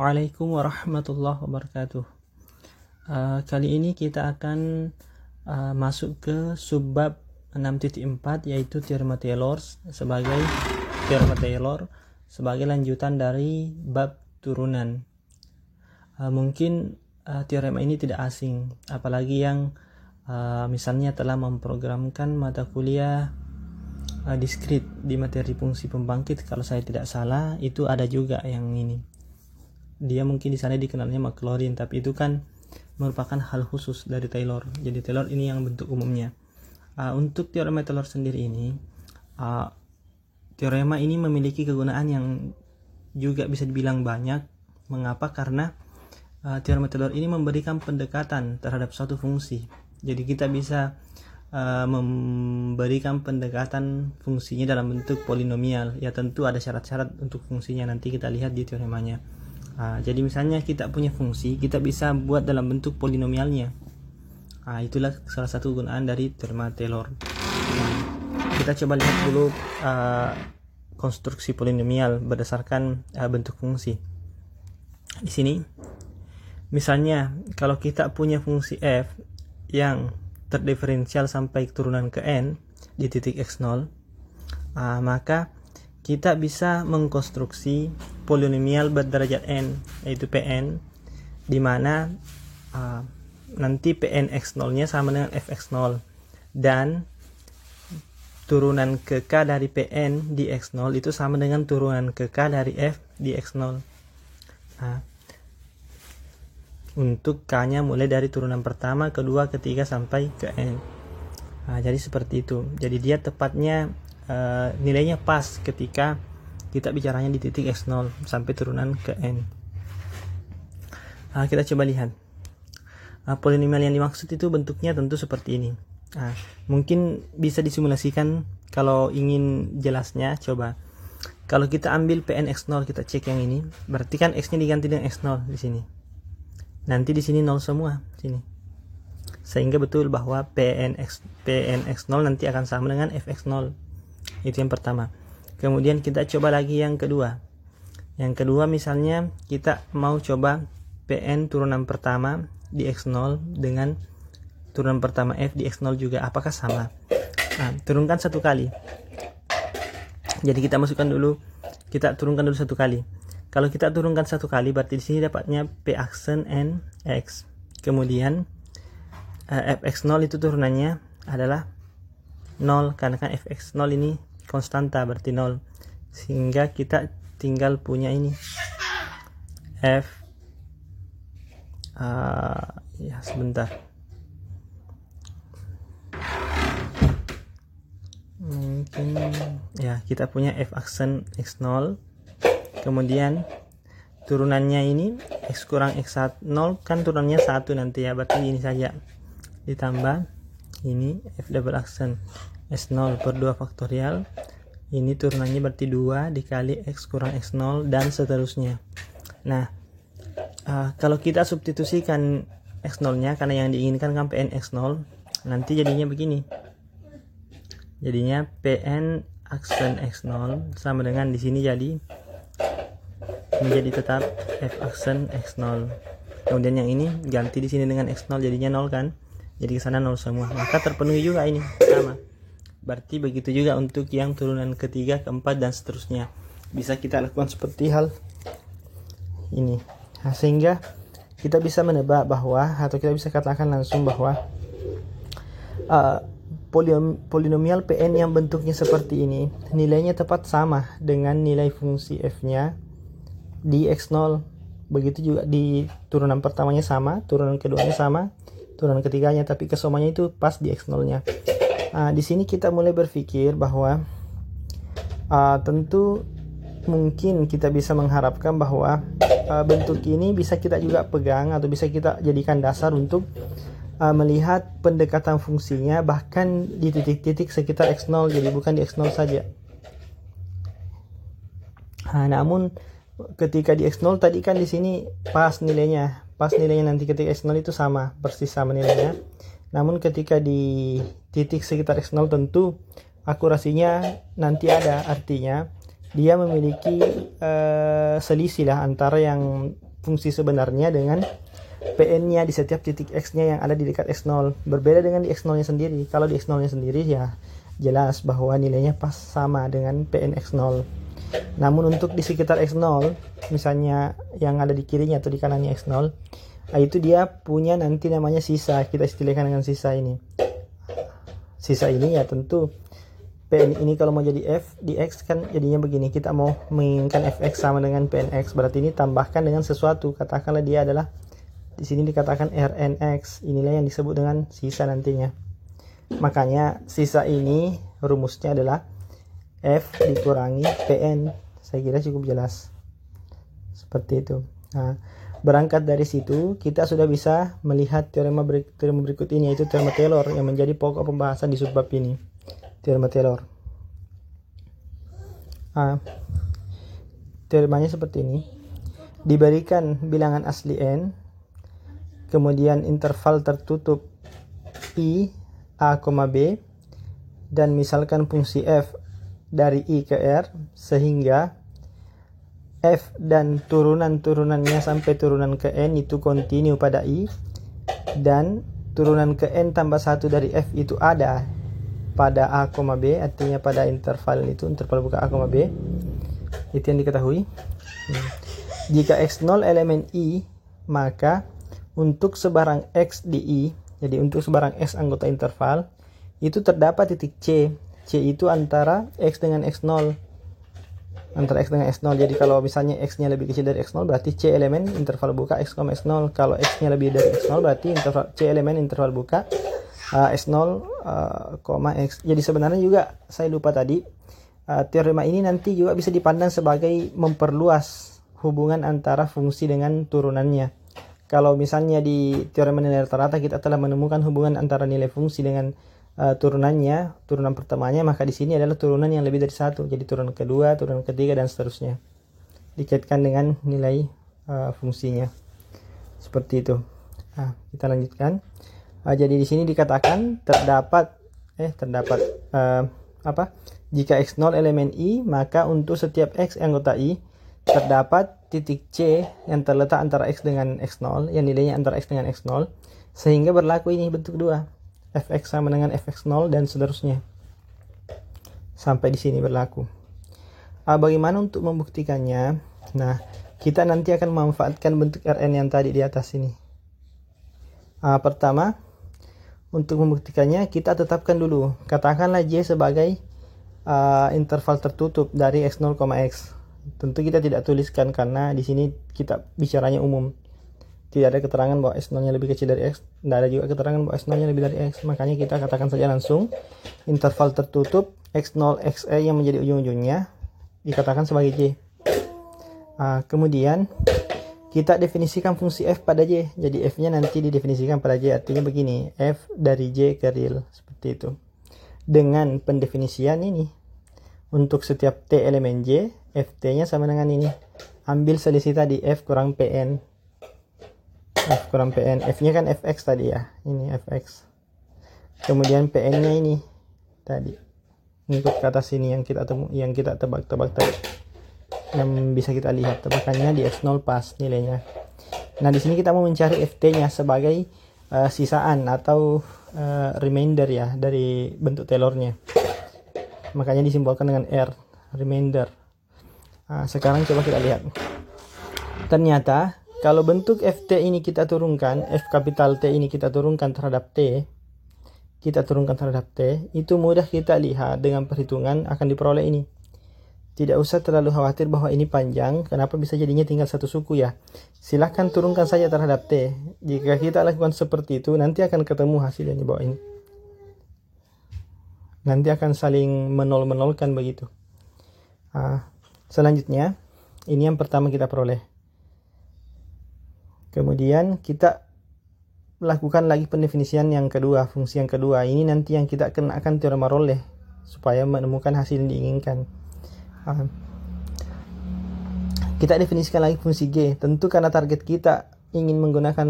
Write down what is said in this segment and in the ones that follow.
Waalaikumsalam warahmatullahi wabarakatuh. Kali ini kita akan masuk ke subbab 6.4 yaitu teorema Taylor sebagai lanjutan dari bab turunan. Mungkin teorema ini tidak asing, apalagi yang misalnya telah memprogramkan mata kuliah diskrit di materi fungsi pembangkit. Kalau saya tidak salah itu ada juga yang ini. Dia mungkin di sana dikenalnya Maclaurin, tapi itu kan merupakan hal khusus dari Taylor. Jadi Taylor ini yang bentuk umumnya. Untuk teorema Taylor sendiri ini, teorema ini memiliki kegunaan yang juga bisa dibilang banyak. Mengapa? Karena teorema Taylor ini memberikan pendekatan terhadap suatu fungsi. Jadi kita bisa memberikan pendekatan fungsinya dalam bentuk polinomial. Ya tentu ada syarat-syarat untuk fungsinya, nanti kita lihat di teoremanya. Jadi misalnya kita punya fungsi, kita bisa buat dalam bentuk polinomialnya. Itulah salah satu kegunaan dari teorema Taylor. Kita coba lihat dulu konstruksi polinomial berdasarkan bentuk fungsi. Di sini, misalnya kalau kita punya fungsi f yang terdiferensial sampai turunan ke n di titik x0, maka kita bisa mengkonstruksi polinomial berderajat n, yaitu Pn, di mana nanti Pn x0 nya sama dengan fx0, dan turunan ke k dari Pn di x0 itu sama dengan turunan ke k dari f di x0. Untuk k nya mulai dari turunan pertama, kedua, ketiga sampai ke n. Jadi seperti itu. Jadi dia tepatnya nilainya pas ketika kita bicaranya di titik x0 sampai turunan ke n. Kita coba lihat polinomial yang dimaksud itu bentuknya tentu seperti ini. Mungkin bisa disimulasikan kalau ingin jelasnya. Coba kalau kita ambil Pn x0, kita cek yang ini, berarti kan x nya diganti dengan x0 di sini. Nanti di sini 0 semua sini, sehingga betul bahwa Pn x0 nanti akan sama dengan fx0. Itu yang pertama. Kemudian kita coba lagi yang kedua. Yang kedua misalnya kita mau coba Pn turunan pertama di x0 dengan turunan pertama f di x0 juga, apakah sama? Turunkan satu kali. Jadi kita masukkan dulu, kita turunkan dulu satu kali. Kalau kita turunkan satu kali, berarti di sini dapatnya p aksen n x. Kemudian fx0 itu turunannya adalah 0, karena kan fx0 ini konstanta, berarti 0, sehingga kita tinggal punya ini f sebentar, mungkin ya, kita punya f aksen x0, kemudian turunannya ini x kurang x1 0, kan turunannya 1 nanti ya, berarti ini saja ditambah ini f double aksen S0 per 2 faktorial, ini turunannya berarti 2 dikali x kurang x0 dan seterusnya. Nah, kalau kita substitusikan x0 nya, karena yang diinginkan kan Pn x0, nanti jadinya begini. Jadinya Pn aksen x0 sama dengan di sini jadi menjadi tetap f aksen x0. Kemudian yang ini ganti di sini dengan x0, jadinya 0 kan. Jadi ke sana 0 semua. Maka terpenuhi juga ini sama. Berarti begitu juga untuk yang turunan ketiga, keempat, dan seterusnya. Bisa kita lakukan seperti hal ini. Sehingga kita bisa menebak bahwa, atau kita bisa katakan langsung bahwa polinomial Pn yang bentuknya seperti ini, nilainya tepat sama dengan nilai fungsi f-nya di x0. Begitu juga di turunan pertamanya sama, turunan keduanya sama, turunan ketiganya, tapi kesomanya itu pas di x0 nya. Di sini kita mulai berpikir bahwa tentu mungkin kita bisa mengharapkan bahwa bentuk ini bisa kita juga pegang atau bisa kita jadikan dasar untuk melihat pendekatan fungsinya bahkan di titik-titik sekitar x0, jadi bukan di x0 saja. Namun ketika di x0 tadi kan di sini pas nilainya nanti ketika x0 itu sama, persis sama nilainya. Namun ketika di titik sekitar x0 tentu akurasinya nanti ada, artinya dia memiliki selisih lah antara yang fungsi sebenarnya dengan PN-nya di setiap titik X-nya yang ada di dekat X0. Berbeda dengan di X0-nya sendiri. Kalau di X0-nya sendiri ya jelas bahwa nilainya pas sama dengan PN X0. Namun untuk di sekitar X0, misalnya yang ada di kirinya atau di kanannya X0, itu dia punya nanti namanya sisa. Kita istilahkan dengan sisa ini. Sisa ini ya tentu PN ini kalau mau jadi F di X kan jadinya begini. Kita mau menginginkan Fx sama dengan PNX, berarti ini tambahkan dengan sesuatu. Katakanlah dia adalah di sini dikatakan Rnx. Inilah yang disebut dengan sisa nantinya. Makanya sisa ini rumusnya adalah F dikurangi PN. Saya kira cukup jelas. Seperti itu. Nah, berangkat dari situ kita sudah bisa melihat teorema berikut ini, yaitu teorema Taylor yang menjadi pokok pembahasan di subbab ini. Teorema Taylor. Teoremanya seperti ini. Diberikan bilangan asli n, kemudian interval tertutup I A, B, dan misalkan fungsi f dari I ke R, sehingga f dan turunan-turunannya sampai turunan ke n itu kontinu pada I, dan turunan ke n tambah 1 dari f itu ada pada A, B, artinya pada interval itu, interval buka A, B. Itu yang diketahui. Jika X0 elemen I, maka untuk sebarang X di I, jadi untuk sebarang X anggota interval, itu terdapat titik C. C itu antara X dengan X0. Antara X dengan X0. Jadi kalau misalnya X-nya lebih kecil dari X0, berarti C elemen interval buka X, X0. Kalau X-nya lebih dari X0, berarti C elemen interval buka X0, X. Jadi sebenarnya juga saya lupa tadi, teorema ini nanti juga bisa dipandang sebagai memperluas hubungan antara fungsi dengan turunannya. Kalau misalnya di teorema nilai rata-rata kita telah menemukan hubungan antara nilai fungsi dengan turunannya, turunan pertamanya, maka di sini adalah turunan yang lebih dari satu. Jadi turunan kedua, turunan ketiga, dan seterusnya. Dikaitkan dengan nilai fungsinya. Seperti itu. Kita lanjutkan. Jadi di sini dikatakan jika X0 elemen I, maka untuk setiap X anggota I terdapat titik C yang terletak antara X dengan X0, yang nilainya antara X dengan X0, sehingga berlaku ini bentuk 2. Fx sama dengan Fx0 dan seterusnya. Sampai di sini berlaku. Bagaimana untuk membuktikannya? Nah, kita nanti akan memanfaatkan bentuk Rn yang tadi di atas ini. Pertama, untuk membuktikannya kita tetapkan dulu. Katakanlah J sebagai interval tertutup dari X0, X. Tentu kita tidak tuliskan karena di sini kita bicaranya umum. Tidak ada keterangan bahwa S0-nya lebih kecil dari X. Tidak ada juga keterangan bahwa S0-nya lebih dari X. Makanya kita katakan saja langsung interval tertutup X0, Xe yang menjadi ujung-ujungnya dikatakan sebagai J. Kemudian kita definisikan fungsi F pada J. Jadi F-nya nanti didefinisikan pada J. Artinya begini, F dari J ke real. Seperti itu. Dengan pendefinisian ini, untuk setiap T elemen J, Ft-nya sama dengan ini. Ambil selisih tadi, F kurang Pn. F kurang PN. F-nya kan Fx tadi ya. Ini Fx. Kemudian PN-nya ini tadi. Ngikut ke atas sini yang kita tebak-tebak tadi. Yang bisa kita lihat tebakannya di X0 pas nilainya. Nah, di sini kita mau mencari Ft-nya sebagai sisaan atau remainder ya dari bentuk Taylor-nya. Makanya disimbolkan dengan R, remainder. Sekarang coba kita lihat. Ternyata kalau bentuk Ft ini kita turunkan, F kapital T ini kita turunkan terhadap T, itu mudah kita lihat dengan perhitungan akan diperoleh ini. Tidak usah terlalu khawatir bahwa ini panjang, kenapa bisa jadinya tinggal satu suku ya. Silahkan turunkan saja terhadap T. Jika kita lakukan seperti itu, nanti akan ketemu hasil yang di bawah ini. Nanti akan saling menol-menolkan begitu. Selanjutnya, ini yang pertama kita peroleh. Kemudian kita lakukan lagi pendefinisian yang kedua, fungsi yang kedua. Ini nanti yang kita kenakan teorema Rolle supaya menemukan hasil yang diinginkan. Kita definisikan lagi fungsi G. Tentu karena target kita ingin menggunakan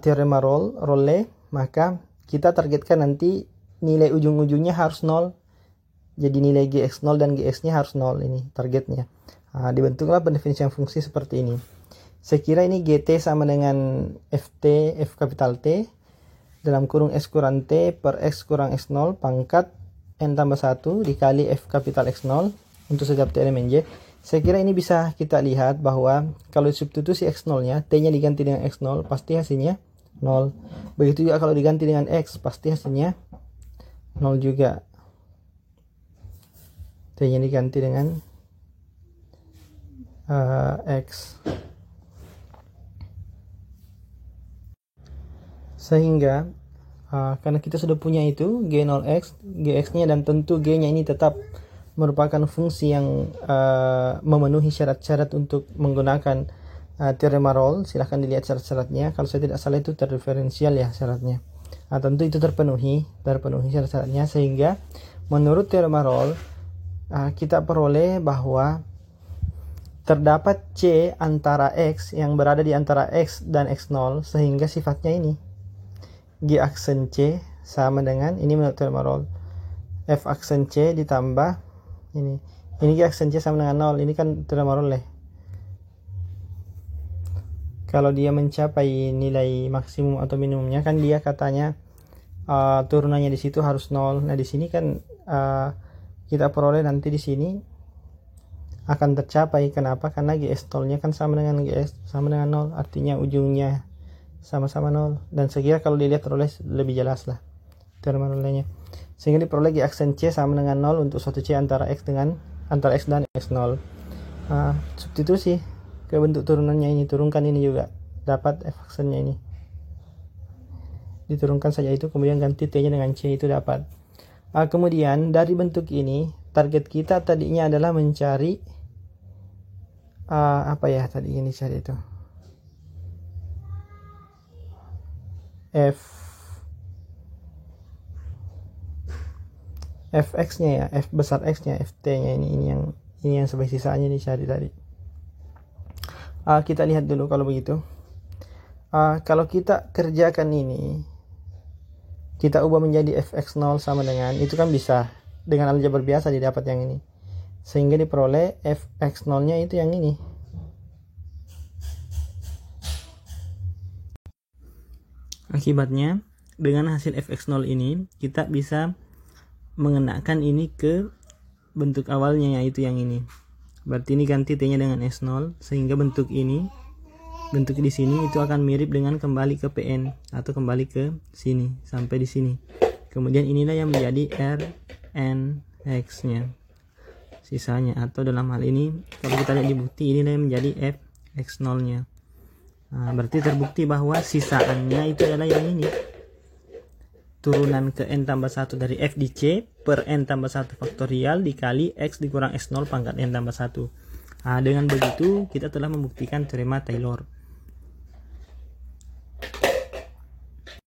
teorema Rolle, maka kita targetkan nanti nilai ujung-ujungnya harus 0. Jadi nilai Gx0 dan Gx-nya harus 0, ini targetnya. Dibentuklah pendefinisian fungsi seperti ini. Saya kira ini GT sama dengan FT, F kapital T, dalam kurung X kurang T per X kurang X0 pangkat N tambah 1 dikali F kapital X0 untuk setiap T elemen Y. Saya kira ini bisa kita lihat bahwa kalau substitusi X0-nya, T-nya diganti dengan X0, pasti hasilnya 0. Begitu juga kalau diganti dengan X, pasti hasilnya 0 juga. T-nya diganti dengan X. Sehingga karena kita sudah punya itu G0x, Gx-nya, dan tentu G-nya ini tetap merupakan fungsi yang memenuhi syarat-syarat untuk menggunakan teorema Rolle. Silahkan dilihat syarat-syaratnya. Kalau saya tidak salah itu terdiferensial ya syaratnya. Tentu itu terpenuhi syarat-syaratnya, sehingga menurut teorema Rolle kita peroleh bahwa terdapat C antara X yang berada di antara X dan X0, sehingga sifatnya ini G aksen C sama dengan ini menurut teorema Rolle F aksen C ditambah ini G aksen C sama dengan 0. Ini kan teorema Rolle. Kalau dia mencapai nilai maksimum atau minimumnya, kan dia katanya turunannya di situ harus 0. Nah di sini kan kita peroleh nanti di sini akan tercapai. Kenapa? Karena GS0-nya kan sama dengan GS sama dengan 0, artinya ujungnya sama-sama 0. Dan saya kira kalau dilihat teroleh lebih jelas lah teorema Rolle-nya. Sehingga diperoleh G aksen C sama dengan 0 untuk suatu C antara X dan X0. Substitusi ke bentuk turunannya ini, turunkan ini juga, dapat F aksennya ini. Diturunkan saja itu, kemudian ganti T-nya dengan C, itu dapat. Kemudian dari bentuk ini, target kita tadinya adalah mencari apa ya tadi ini cari itu fx-nya ya, f besar x-nya, ft-nya ini yang sebagai sisanya dicari tadi. Kita lihat dulu kalau begitu. Kalau kita kerjakan ini, kita ubah menjadi fx0 sama dengan, itu kan bisa dengan aljabar biasa didapat yang ini, sehingga diperoleh fx0-nya itu yang ini. Akibatnya dengan hasil fx0 ini kita bisa mengenakan ini ke bentuk awalnya, yaitu yang ini. Berarti ini ganti T-nya dengan S0, sehingga bentuk ini, bentuk di sini itu akan mirip dengan kembali ke PN atau kembali ke sini sampai di sini. Kemudian inilah yang menjadi Rnx-nya sisanya, atau dalam hal ini kalau kita lihat di bukti, inilah yang menjadi fx0-nya. Berarti terbukti bahwa sisaannya itu adalah yang ini, turunan ke n tambah 1 dari f di c per n tambah 1 faktorial dikali x dikurang x0 pangkat n tambah 1. Dengan begitu kita telah membuktikan teorema Taylor.